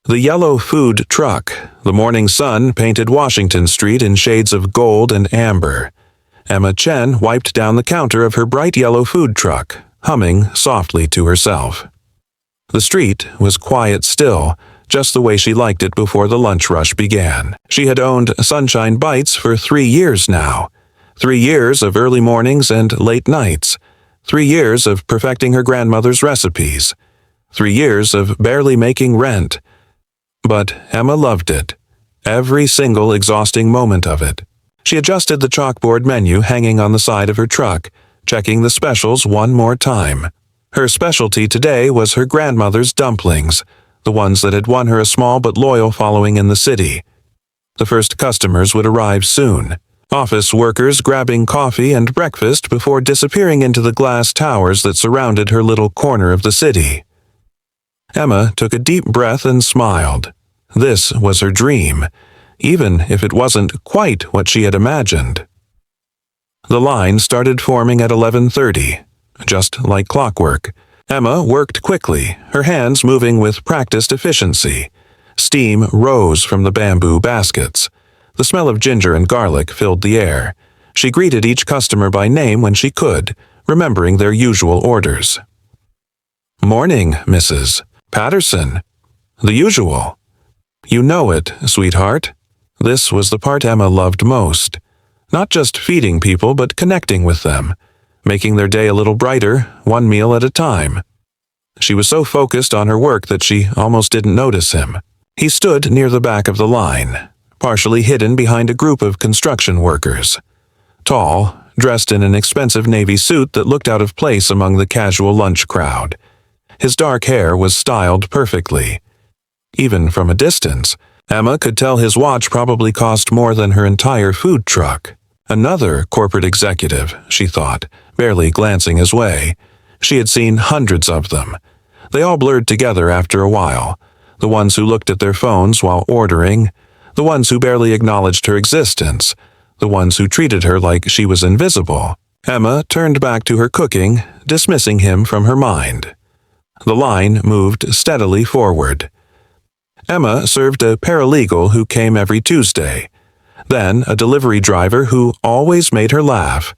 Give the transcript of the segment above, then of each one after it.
The yellow food truck. The morning sun painted Washington Street in shades of gold and amber. Emma Chen wiped down the counter of her bright yellow food truck, humming softly to herself. The street was quiet still, just the way she liked it before the lunch rush began. She had owned Sunshine Bites for 3 years now. 3 years of early mornings and late nights. 3 years of perfecting her grandmother's recipes. 3 years of barely making rent. But Emma loved it. Every single exhausting moment of it. She adjusted the chalkboard menu hanging on the side of her truck, checking the specials one more time. Her specialty today was her grandmother's dumplings, the ones that had won her a small but loyal following in the city. The first customers would arrive soon. Office workers grabbing coffee and breakfast before disappearing into the glass towers that surrounded her little corner of the city. Emma took a deep breath and smiled. This was her dream, even if it wasn't quite what she had imagined. The line started forming at 11:30, just like clockwork. Emma worked quickly, her hands moving with practiced efficiency. Steam rose from the bamboo baskets. The smell of ginger and garlic filled the air. She greeted each customer by name when she could, remembering their usual orders. "Morning, Mrs. Patterson." The usual. "You know it, sweetheart." This was the part Emma loved most. Not just feeding people, but connecting with them, making their day a little brighter, one meal at a time. She was so focused on her work that she almost didn't notice him. He stood near the back of the line, partially hidden behind a group of construction workers. Tall, dressed in an expensive navy suit that looked out of place among the casual lunch crowd. His dark hair was styled perfectly. Even from a distance, Emma could tell his watch probably cost more than her entire food truck. Another corporate executive, she thought, barely glancing his way. She had seen hundreds of them. They all blurred together after a while. The ones who looked at their phones while ordering, the ones who barely acknowledged her existence, the ones who treated her like she was invisible. Emma turned back to her cooking, dismissing him from her mind. The line moved steadily forward. Emma served a paralegal who came every Tuesday. Then a delivery driver who always made her laugh.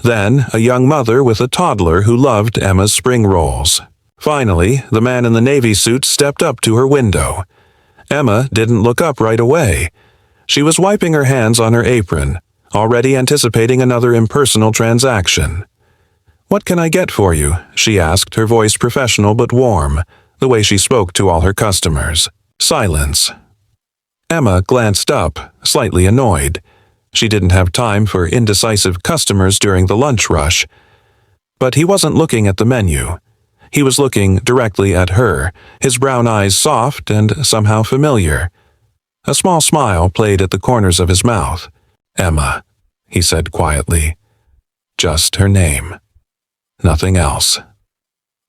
Then a young mother with a toddler who loved Emma's spring rolls. Finally, the man in the navy suit stepped up to her window. Emma didn't look up right away. She was wiping her hands on her apron, already anticipating another impersonal transaction. "What can I get for you?" she asked, her voice professional but warm, the way she spoke to all her customers. Silence. Emma glanced up, slightly annoyed. She didn't have time for indecisive customers during the lunch rush. But he wasn't looking at the menu. He was looking directly at her, his brown eyes soft and somehow familiar. A small smile played at the corners of his mouth. "Emma," he said quietly. Just her name. Nothing else.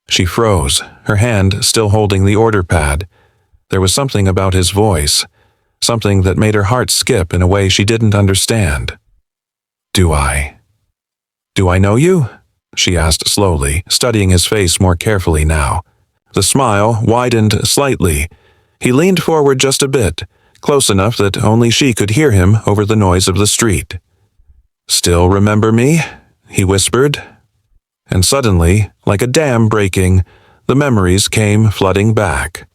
She froze, her hand still holding the order pad. There was something about his voice, something that made her heart skip in a way she didn't understand. Do I know you?" she asked slowly, studying his face more carefully now. The smile widened slightly. He leaned forward just a bit, close enough that only she could hear him over the noise of the street. "Still remember me?" he whispered. And suddenly, like a dam breaking, the memories came flooding back.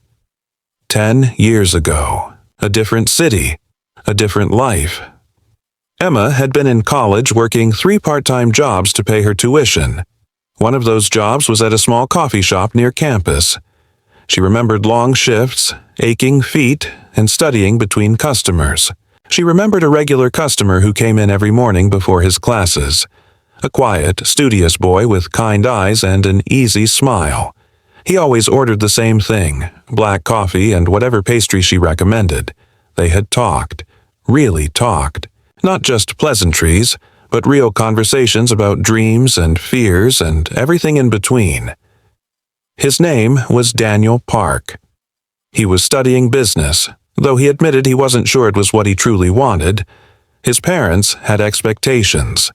10 years ago, a different city, a different life. Emma had been in college working 3 part-time jobs to pay her tuition. One of those jobs was at a small coffee shop near campus. She remembered long shifts, aching feet, and studying between customers. She remembered a regular customer who came in every morning before his classes. A quiet, studious boy with kind eyes and an easy smile. He always ordered the same thing, black coffee and whatever pastry she recommended. They had talked, really talked. Not just pleasantries, but real conversations about dreams and fears and everything in between. His name was Daniel Park. He was studying business, though he admitted he wasn't sure it was what he truly wanted. His parents had expectations.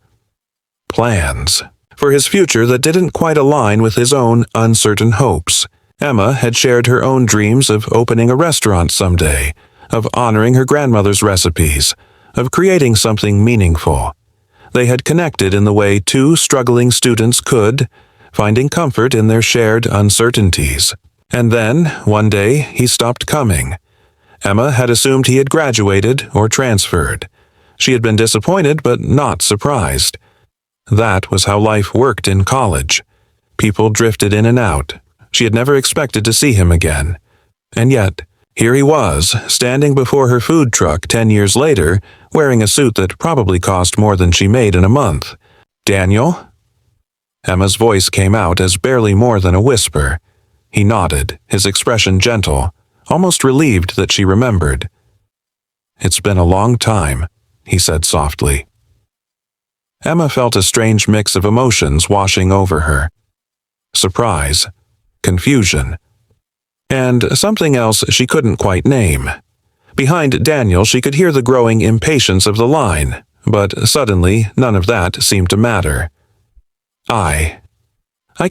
Plans for his future that didn't quite align with his own uncertain hopes. Emma had shared her own dreams of opening a restaurant someday, of honoring her grandmother's recipes, of creating something meaningful. They had connected in the way two struggling students could, finding comfort in their shared uncertainties. And then, one day, he stopped coming. Emma had assumed he had graduated or transferred. She had been disappointed but not surprised. That was how life worked in college. People drifted in and out. She had never expected to see him again. And yet, here he was, standing before her food truck 10 years later, wearing a suit that probably cost more than she made in a month. "Daniel?" Emma's voice came out as barely more than a whisper. He nodded, his expression gentle, almost relieved that she remembered. "It's been a long time," he said softly. Emma felt a strange mix of emotions washing over her. Surprise, confusion, and something else she couldn't quite name. Behind Daniel, she could hear the growing impatience of the line, but suddenly none of that seemed to matter. I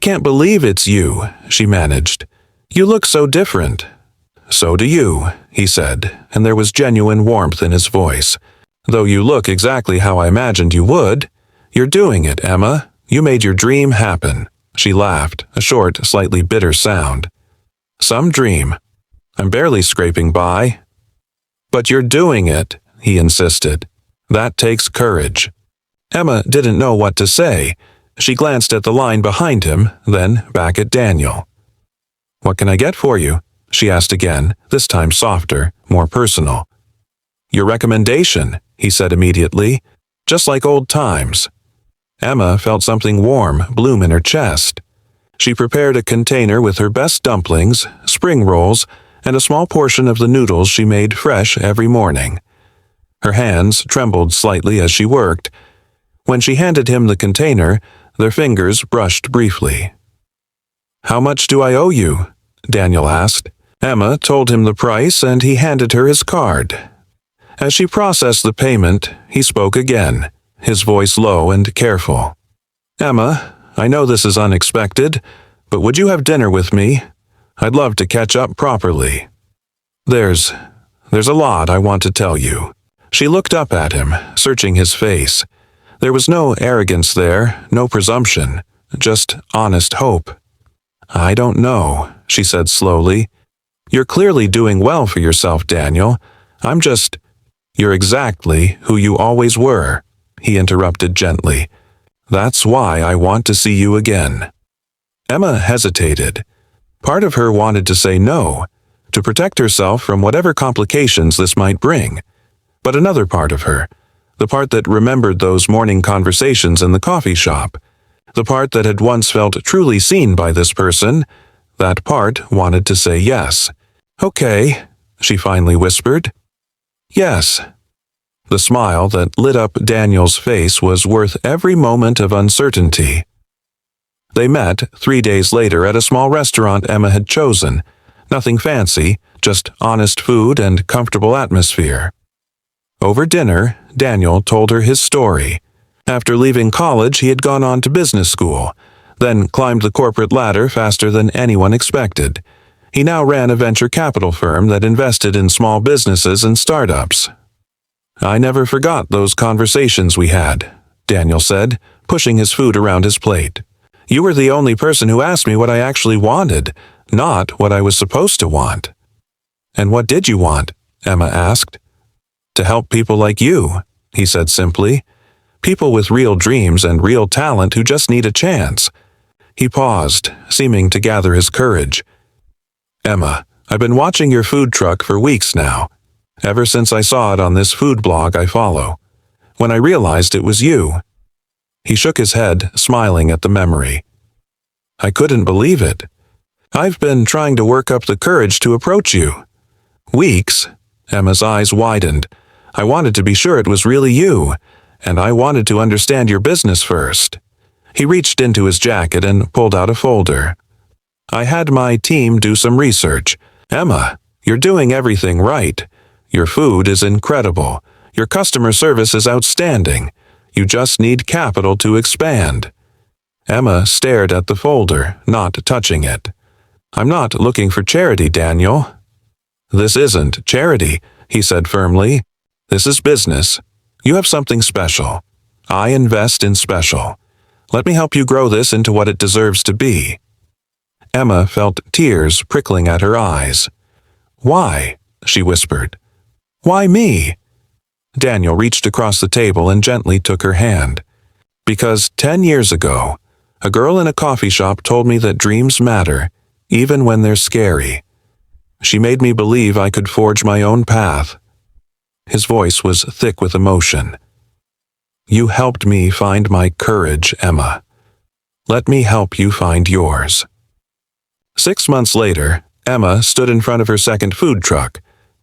can't believe it's you," she managed. "You look so different." "So do you," he said, and there was genuine warmth in his voice. "Though you look exactly how I imagined you would. You're doing it, Emma. You made your dream happen." She laughed, a short, slightly bitter sound. "Some dream. I'm barely scraping by." "But you're doing it," he insisted. "That takes courage." Emma didn't know what to say. She glanced at the line behind him, then back at Daniel. "What can I get for you?" she asked again, this time softer, more personal. "Your recommendation," he said immediately, just like old times. Emma felt something warm bloom in her chest. She prepared a container with her best dumplings, spring rolls, and a small portion of the noodles she made fresh every morning. Her hands trembled slightly as she worked. When she handed him the container, their fingers brushed briefly. "How much do I owe you?" Daniel asked. Emma told him the price and he handed her his card. As she processed the payment, he spoke again, his voice low and careful. "Emma, I know this is unexpected, but would you have dinner with me? I'd love to catch up properly. There's a lot I want to tell you." She looked up at him, searching his face. There was no arrogance there, no presumption, just honest hope. "I don't know," she said slowly. "You're clearly doing well for yourself, Daniel. You're exactly who you always were," he interrupted gently. "That's why I want to see you again." Emma hesitated. Part of her wanted to say no, to protect herself from whatever complications this might bring. But another part of her, the part that remembered those morning conversations in the coffee shop, the part that had once felt truly seen by this person, that part wanted to say yes. "Okay," she finally whispered. "Yes." The smile that lit up Daniel's face was worth every moment of uncertainty. They met 3 days later at a small restaurant Emma had chosen. Nothing fancy, just honest food and comfortable atmosphere. Over dinner, Daniel told her his story. After leaving college, he had gone on to business school, then climbed the corporate ladder faster than anyone expected. He now ran a venture capital firm that invested in small businesses and startups. "I never forgot those conversations we had," Daniel said, pushing his food around his plate. "You were the only person who asked me what I actually wanted, not what I was supposed to want." "And what did you want?" Emma asked. "To help people like you," he said simply. "People with real dreams and real talent who just need a chance." He paused, seeming to gather his courage. "Emma, I've been watching your food truck for weeks now, ever since I saw it on this food blog I follow. When I realized it was you." He shook his head, smiling at the memory. "I couldn't believe it. I've been trying to work up the courage to approach you." "Weeks?" Emma's eyes widened. "I wanted to be sure it was really you, and I wanted to understand your business first." He reached into his jacket and pulled out a folder. "I had my team do some research. Emma, you're doing everything right. Your food is incredible. Your customer service is outstanding. You just need capital to expand." Emma stared at the folder, not touching it. I'm not looking for charity, Daniel. This isn't charity, he said firmly. This is business. You have something special. I invest in special. Let me help you grow this into what it deserves to be. Emma felt tears prickling at her eyes. Why? She whispered. Why me? Daniel reached across the table and gently took her hand. Because 10 years ago, a girl in a coffee shop told me that dreams matter, even when they're scary. She made me believe I could forge my own path. His voice was thick with emotion. You helped me find my courage, Emma. Let me help you find yours. 6 months later, Emma stood in front of her second food truck.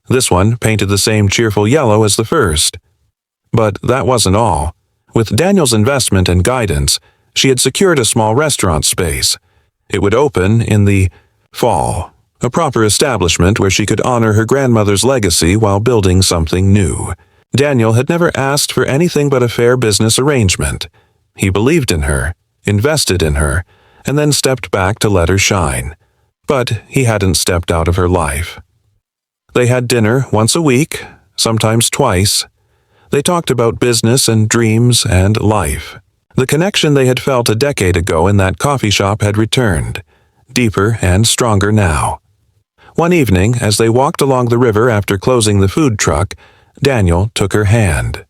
This one painted the same cheerful yellow as the first. But that wasn't all. With Daniel's investment and guidance, she had secured a small restaurant space. It would open in the fall, a proper establishment where she could honor her grandmother's legacy while building something new. Daniel had never asked for anything but a fair business arrangement. He believed in her, invested in her, and then stepped back to let her shine. But he hadn't stepped out of her life. They had dinner once a week, sometimes twice. They talked about business and dreams and life. The connection they had felt a decade ago in that coffee shop had returned, deeper and stronger now. One evening, as they walked along the river after closing the food truck, Daniel took her hand.